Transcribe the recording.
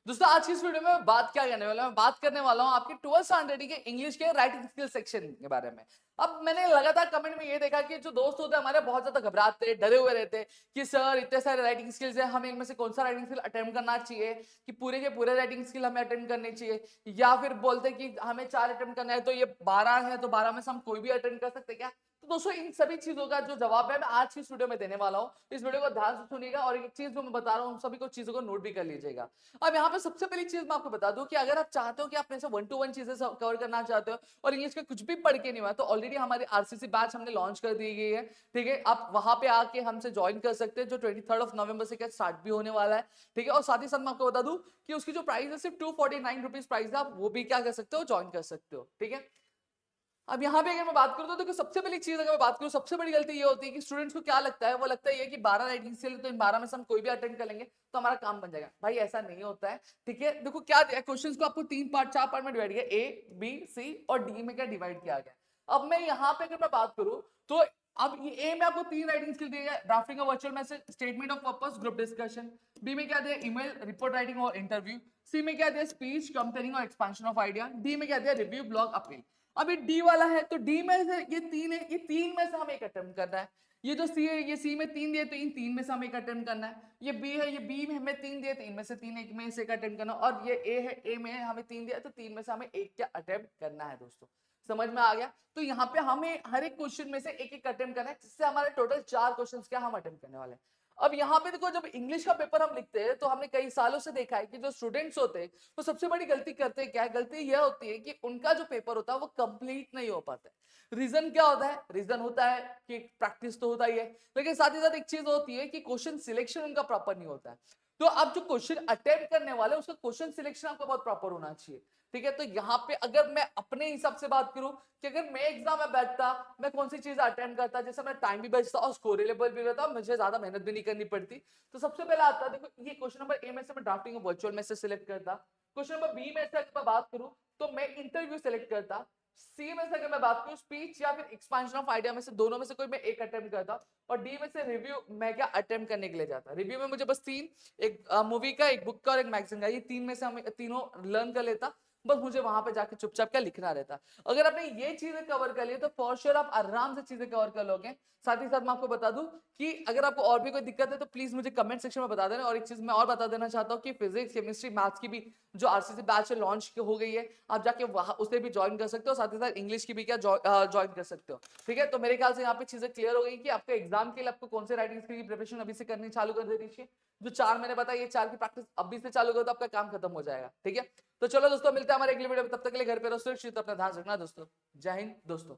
दोस्तों आज की इस वीडियो में मैं बात क्या करने वाला हूं, मैं बात करने वाला हूं आपके 12th स्टैंडर्ड के इंग्लिश के राइटिंग स्किल सेक्शन के बारे में। अब मैंने लगातार कमेंट में ये देखा कि जो दोस्त होते हैं हमारे बहुत ज्यादा घबराते, डरे हुए रहते कि सर इतने सारे राइटिंग स्किल्स है, हमें इनमें से कौन सा राइटिंग स्किल अटेम्प्ट करना चाहिए, कि पूरे के पूरे राइटिंग स्किल हमें अटेम्प्ट करने चाहिए, या फिर बोलते कि हमें 4 अटेम्प्ट करना है तो ये 12 है तो 12 में से हम कोई भी अटेम्प्ट कर सकते हैं क्या। तो दोस्तों इन सभी चीजों का जो जवाब है मैं आज की इस वीडियो में देने वाला हूं। इस वीडियो को ध्यान से सुनिएगा और एक चीज जो मैं बता रहा हूं सभी को चीजों को नोट भी कर लीजिएगा। अब यहाँ पे सबसे पहली चीज मैं आपको बता दूं कि अगर आप चाहते हो कि आप में से 1-to-1 चीजें कवर करना चाहते हो और इंग्लिश के कुछ भी पढ़ के नहीं हुआ, तो ऑलरेडी हमारी आरसीसी बैच हमने लॉन्च कर दी गई है। ठीक है, आप वहां पे आके हमसे ज्वाइन कर सकते हैं, जो 23 नवंबर से क्या स्टार्ट भी होने वाला है। ठीक है, और साथ ही साथ मैं आपको बता दूं कि उसकी जो प्राइस है सिर्फ 249 रुपीज प्राइस है, आप वो भी क्या कर सकते हो, ज्वाइन कर सकते हो। ठीक है, अब यहाँ पे अगर मैं बात करूँ तो देखो सबसे पहली चीज अगर मैं बात करूँ, सबसे बड़ी गलती ये होती है कि स्टूडेंट्स को क्या लगता है, वो लगता है ये कि 12 राइटिंग स्किल तो इन 12 में से हम कोई भी अटेंड कर लेंगे तो हमारा काम बन जाएगा। भाई ऐसा नहीं होता है। ठीक है, देखो क्या क्वेश्चंस को आपको 3 पार्ट 4 पार्ट में डिवाइड किया, ए बी सी और डी में क्या डिवाइड किया गया। अब मैं यहाँ पे अगर मैं बात करूँ तो अब ये ए में आपको 3 राइटिंग स्किल दिए गए, drafting of virtual message, statement of purpose, group discussion. B में क्या दिया, ईमेल, रिपोर्ट राइटिंग और इंटरव्यू। सी में क्या दिया, स्पीच, कंपेयरिंग और एक्सपेंशन ऑफ आइडिया। डी में क्या दिया, रिव्यू, ब्लॉग, अपील। अभी डी वाला है तो डी में से ये 3 है, ये 3 में से हमें एक अटेम्प्ट करना है। ये जो सी है, ये सी में 3 दिए तो इन 3 में से हमें एक अटेम्प्ट करना है। ये बी है, ये बी में हमें 3 दिए तो इनमें से 3 एक में से एक अटेम्प्ट करना। और ये ए है, ए में हमें 3 दिया तो 3 में से हमें एक क्या अटेम्प्ट करना है। दोस्तों समझ में आ गया। तो यहाँ पे हमें हर एक क्वेश्चन में से एक एक अटेम्प्ट करना है, जिससे हमारे टोटल 4 क्वेश्चन क्या हम अटेम्प्ट करने वाले हैं। अब यहाँ पे देखो, जब इंग्लिश का पेपर हम लिखते हैं तो हमने कई सालों से देखा है कि जो स्टूडेंट्स होते हैं वो सबसे बड़ी गलती करते हैं। क्या है गलती, यह होती है कि उनका जो पेपर होता है वो कंप्लीट नहीं हो पाता है। रीजन क्या होता है, रीजन होता है कि प्रैक्टिस तो होता ही है, लेकिन साथ ही साथ एक चीज होती है कि क्वेश्चन सिलेक्शन उनका प्रॉपर नहीं होता है। तो आप जो क्वेश्चन अटेम्प्ट करने वाले उसका क्वेश्चन सिलेक्शन आपका बहुत प्रॉपर होना चाहिए। ठीक है, तो यहाँ पे अगर मैं अपने हिसाब से बात करूं कि अगर मैं एग्जाम में बैठता, मैं कौन सी चीज अटेम्प्ट करता जिससे मेरा टाइम भी बचता और स्कोरेबल भी रहता, मुझे ज्यादा मेहनत भी नहीं करनी पड़ती। तो सबसे पहले आता, देखो ये क्वेश्चन नंबर ए में से मैं ड्राफ्टिंग वर्चुअल में से सिलेक्ट करता। क्वेश्चन नंबर बी में से अगर मैं बात करूं तो मैं इंटरव्यू सिलेक्ट करता। सी में से अगर मैं बात करूं स्पीच या फिर एक्सपेंशन ऑफ आइडिया में से दोनों में से कोई मैं एक अटेम्प्ट करता। और डी में से रिव्यू मैं क्या अटेम्प्ट करने के लिए जाता। रिव्यू में मुझे बस 3, एक मूवी का, एक बुक का और एक मैगजीन का, ये 3 में से हम तीनों लर्न कर लेता। बस मुझे वहां पे जाके चुपचाप क्या लिखना रहता। अगर आपने ये चीजें कवर कर ली तो फॉर श्योर आप आराम से चीजें कवर कर लोगे। साथ ही साथ मैं आपको बता दूं कि अगर आपको और भी कोई दिक्कत है तो प्लीज मुझे कमेंट सेक्शन में बता देना। और एक चीज मैं और बता देना चाहता हूँ कि फिजिक्स, केमिस्ट्री, मैथ्स की भी जो आरसीसी बैच लॉन्च हो गई है, आप जाके वहां उसे भी ज्वाइन कर सकते हो। साथ ही साथ इंग्लिश की भी क्या ज्वाइन कर सकते हो। ठीक है, तो मेरे ख्याल से यहाँ पे चीजें क्लियर हो गई कि आपके एग्जाम के लिए आपको कौन से राइटिंग स्किल की प्रिपरेशन अभी से करनी चालू कर देनी चाहिए। जो 4 मैंने बताया, ये 4 की प्रैक्टिस अभी से चालू करो तो आपका काम खत्म हो जाएगा। ठीक है, तो चलो दोस्तों मिलते हैं हमारे अगले वीडियो में, तब तक के लिए घर पे रहो सुरक्षित, अपना ध्यान रखना दोस्तों। जय हिंद दोस्तों।